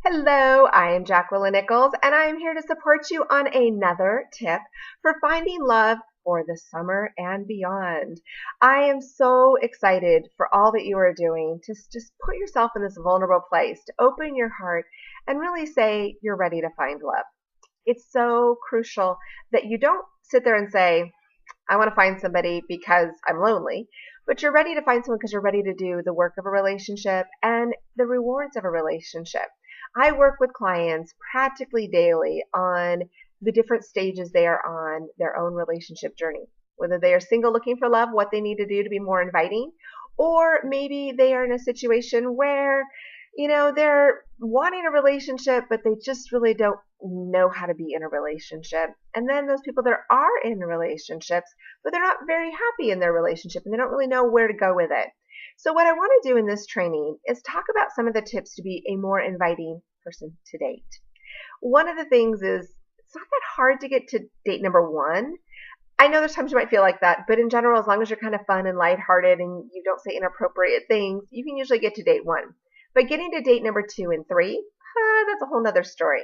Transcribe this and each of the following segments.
Hello, I am Jacqueline Nichols, and I am here to support you on another tip for finding love for the summer and beyond. I am so excited for all that you are doing to just put yourself in this vulnerable place, to open your heart and really say you're ready to find love. It's so crucial that you don't sit there and say, I want to find somebody because I'm lonely, but you're ready to find someone because you're ready to do the work of a relationship and the rewards of a relationship. I work with clients practically daily on the different stages they are on their own relationship journey. Whether they are single looking for love, what they need to do to be more inviting, or maybe they are in a situation where they're wanting a relationship, but they just really don't know how to be in a relationship. And then those people that are in relationships, but they're not very happy in their relationship and they don't really know where to go with it. So what I want to do in this training is talk about some of the tips to be a more inviting person to date. One of the things is it's not that hard to get to date number one. I know there's times you might feel like that, but in general, as long as you're kind of fun and lighthearted and you don't say inappropriate things, you can usually get to date one. But getting to date number 2 and 3, that's a whole nother story.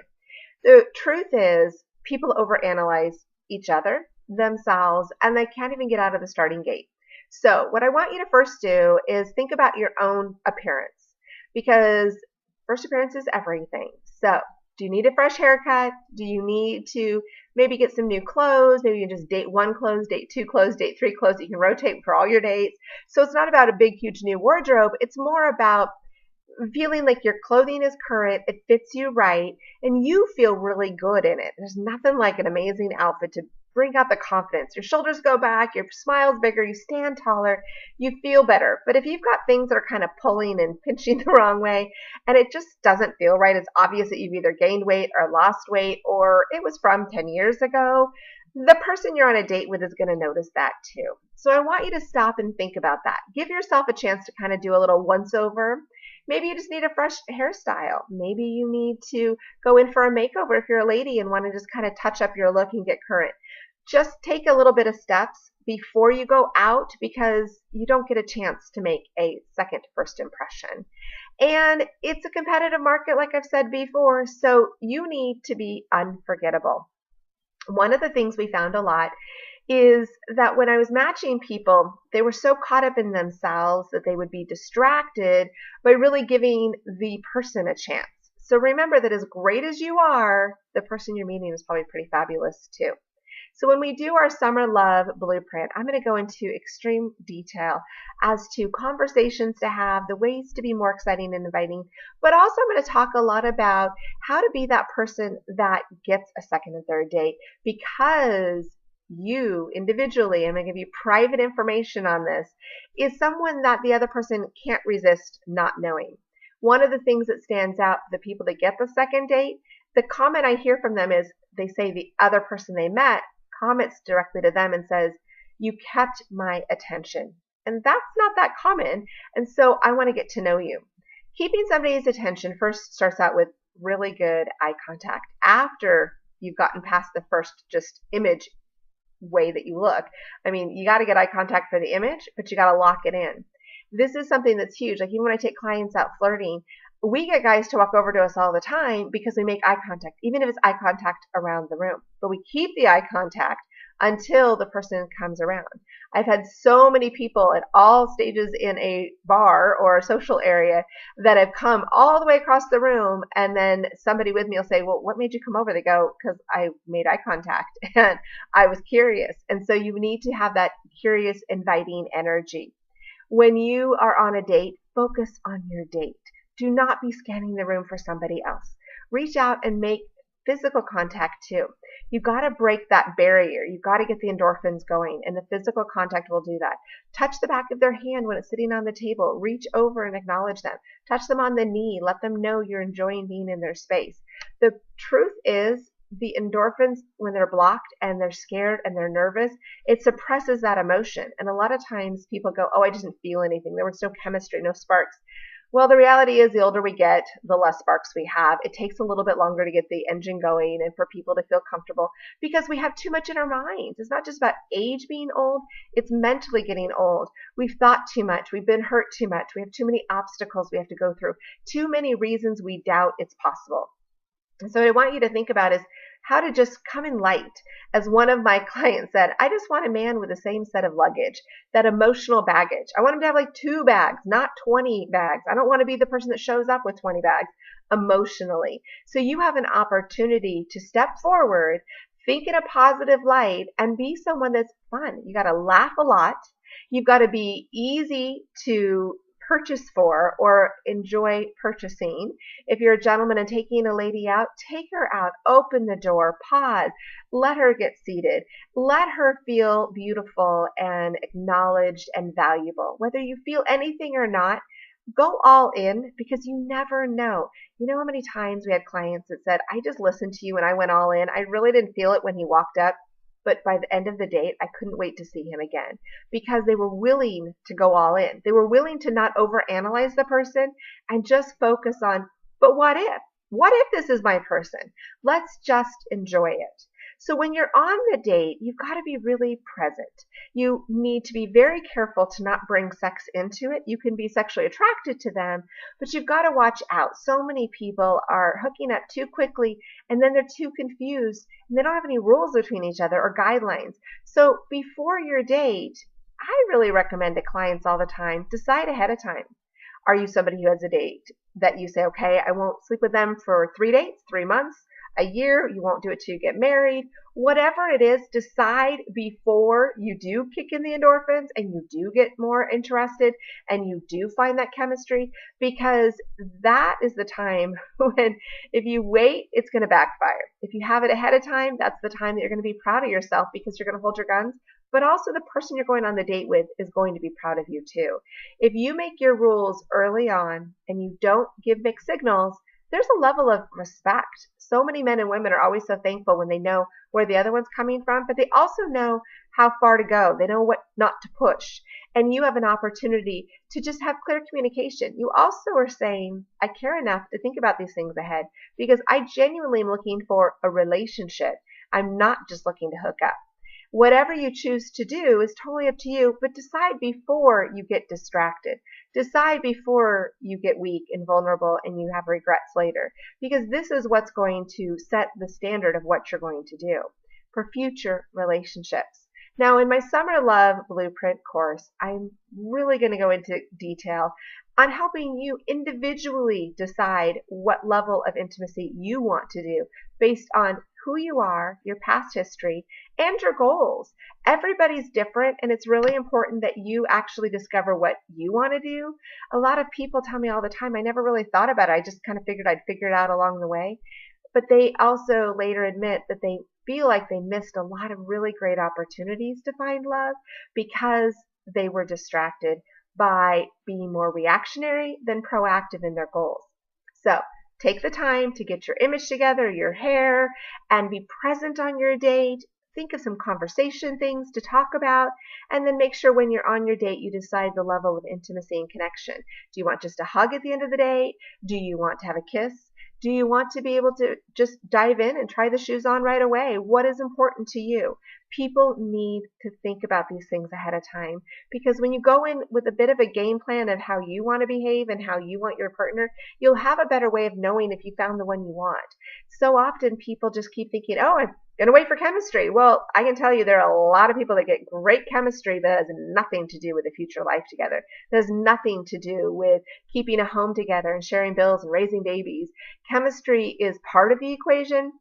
The truth is people overanalyze each other, themselves, and they can't even get out of the starting gate. So what I want you to first do is think about your own appearance, because first appearance is everything. So do you need a fresh haircut? Do you need to maybe get some new clothes? Maybe you can just date 1 clothes, date 2 clothes, date 3 clothes. You can rotate for all your dates. So it's not about a big, huge new wardrobe. It's more about feeling like your clothing is current, it fits you right, and you feel really good in it. There's nothing like an amazing outfit to bring out the confidence. Your shoulders go back, your smile's bigger, you stand taller, you feel better. But if you've got things that are kind of pulling and pinching the wrong way, and it just doesn't feel right, it's obvious that you've either gained weight or lost weight, or it was from 10 years ago, the person you're on a date with is going to notice that too. So I want you to stop and think about that. Give yourself a chance to kind of do a little once over. Maybe you just need a fresh hairstyle. Maybe you need to go in for a makeover if you're a lady and want to just kind of touch up your look and get current. Just take a little bit of steps before you go out, because you don't get a chance to make a second first impression. And it's a competitive market, like I've said before, so you need to be unforgettable. One of the things we found a lot is that when I was matching people, they were so caught up in themselves that they would be distracted by really giving the person a chance. So remember that as great as you are, the person you're meeting is probably pretty fabulous too. So when we do our summer love blueprint, I'm going to go into extreme detail as to conversations to have, the ways to be more exciting and inviting, but also I'm going to talk a lot about how to be that person that gets a second and third date, because you individually, I'm going to give you private information on this, is someone that the other person can't resist not knowing. One of the things that stands out for the people that get the second date, the comment I hear from them is they say the other person they met comments directly to them and says, "You kept my attention." And that's not that common. And so I want to get to know you. Keeping somebody's attention first starts out with really good eye contact. After you've gotten past the first just image way that you look. I mean, you got to get eye contact for the image, but you got to lock it in. This is something that's huge. Like even when I take clients out flirting, we get guys to walk over to us all the time because we make eye contact, even if it's eye contact around the room. But we keep the eye contact until the person comes around. I've had so many people at all stages in a bar or a social area that have come all the way across the room, and then somebody with me will say, "Well, what made you come over?" They go, "Because I made eye contact and I was curious." And so you need to have that curious, inviting energy. When you are on a date, focus on your date. Do not be scanning the room for somebody else. Reach out and make physical contact too. You got to break that barrier. You got to get the endorphins going, and the physical contact will do that. Touch the back of their hand when it's sitting on the table. Reach over and acknowledge them. Touch them on the knee. Let them know you're enjoying being in their space. The truth is, the endorphins, when they're blocked and they're scared and they're nervous, it suppresses that emotion. And a lot of times people go, "Oh, I didn't feel anything. There was no chemistry, no sparks." Well, the reality is the older we get, the less sparks we have. It takes a little bit longer to get the engine going and for people to feel comfortable because we have too much in our minds. It's not just about age being old, it's mentally getting old. We've thought too much. We've been hurt too much. We have too many obstacles we have to go through, too many reasons we doubt it's possible. And so what I want you to think about is how to just come in light. As one of my clients said, I just want a man with the same set of luggage, that emotional baggage. I want him to have like 2 bags, not 20 bags. I don't want to be the person that shows up with 20 bags emotionally. So you have an opportunity to step forward, think in a positive light, and be someone that's fun. You got to laugh a lot. You've got to be easy to purchase for or enjoy purchasing. If you're a gentleman and taking a lady out, take her out, open the door, pause, let her get seated, let her feel beautiful and acknowledged and valuable. Whether you feel anything or not, go all in because you never know. You know how many times we had clients that said, I just listened to you and I went all in. I really didn't feel it when he walked up. But by the end of the date, I couldn't wait to see him again because they were willing to go all in. They were willing to not overanalyze the person and just focus on, but what if? What if this is my person? Let's just enjoy it. So when you're on the date, you've got to be really present. You need to be very careful to not bring sex into it. You can be sexually attracted to them, but you've got to watch out. So many people are hooking up too quickly and then they're too confused and they don't have any rules between each other or guidelines. So before your date, I really recommend to clients all the time, decide ahead of time. Are you somebody who has a date that you say, okay, I won't sleep with them for 3 dates, 3 months, a year, you won't do it till you get married, whatever it is, decide before you do kick in the endorphins and you do get more interested and you do find that chemistry, because that is the time when if you wait, it's going to backfire. If you have it ahead of time, that's the time that you're going to be proud of yourself because you're going to hold your guns, but also the person you're going on the date with is going to be proud of you too. If you make your rules early on and you don't give mixed signals, there's a level of respect. So many men and women are always so thankful when they know where the other one's coming from, but they also know how far to go. They know what not to push. And you have an opportunity to just have clear communication. You also are saying, I care enough to think about these things ahead because I genuinely am looking for a relationship. I'm not just looking to hook up. Whatever you choose to do is totally up to you, but decide before you get distracted. Decide before you get weak and vulnerable and you have regrets later, because this is what's going to set the standard of what you're going to do for future relationships. Now, in my Summer Love Blueprint course, I'm really going to go into detail on helping you individually decide what level of intimacy you want to do based on who you are, your past history, and your goals. Everybody's different, and it's really important that you actually discover what you want to do. A lot of people tell me all the time, I never really thought about it. I just kind of figured I'd figure it out along the way. But they also later admit that they feel like they missed a lot of really great opportunities to find love because they were distracted by being more reactionary than proactive in their goals. So take the time to get your image together, your hair, and be present on your date. Think of some conversation things to talk about, and then make sure when you're on your date, you decide the level of intimacy and connection. Do you want just a hug at the end of the day? Do you want to have a kiss? Do you want to be able to just dive in and try the shoes on right away? What is important to you? People need to think about these things ahead of time, because when you go in with a bit of a game plan of how you want to behave and how you want your partner, you'll have a better way of knowing if you found the one you want. So often people just keep thinking, oh, I'm going to wait for chemistry. Well, I can tell you there are a lot of people that get great chemistry that has nothing to do with a future life together. It has nothing to do with keeping a home together and sharing bills and raising babies. Chemistry is part of the equation,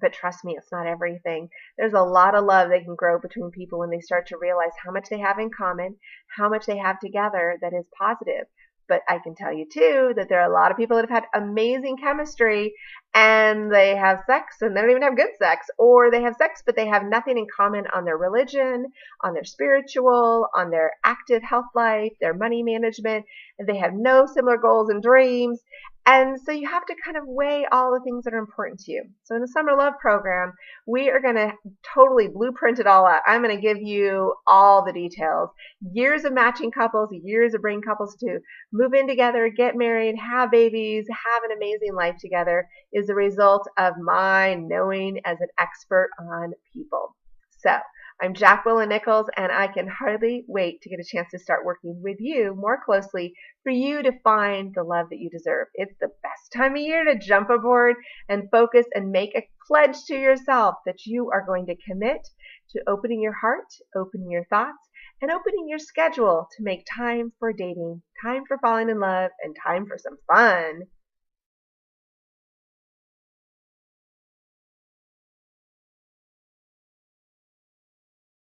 but trust me, it's not everything. There's a lot of love that can grow between people when they start to realize how much they have in common, how much they have together that is positive. But I can tell you too that there are a lot of people that have had amazing chemistry and they have sex and they don't even have good sex, or they have sex but they have nothing in common on their religion, on their spiritual, on their active health life, their money management, and they have no similar goals and dreams. And so you have to kind of weigh all the things that are important to you. So in the Summer Love Program, we are going to totally blueprint it all out. I'm going to give you all the details. Years of matching couples, years of bringing couples to move in together, get married, have babies, have an amazing life together is the result of my knowing as an expert on people. So I'm Jacqueline Nichols, and I can hardly wait to get a chance to start working with you more closely for you to find the love that you deserve. It's the best time of year to jump aboard and focus and make a pledge to yourself that you are going to commit to opening your heart, opening your thoughts, and opening your schedule to make time for dating, time for falling in love, and time for some fun.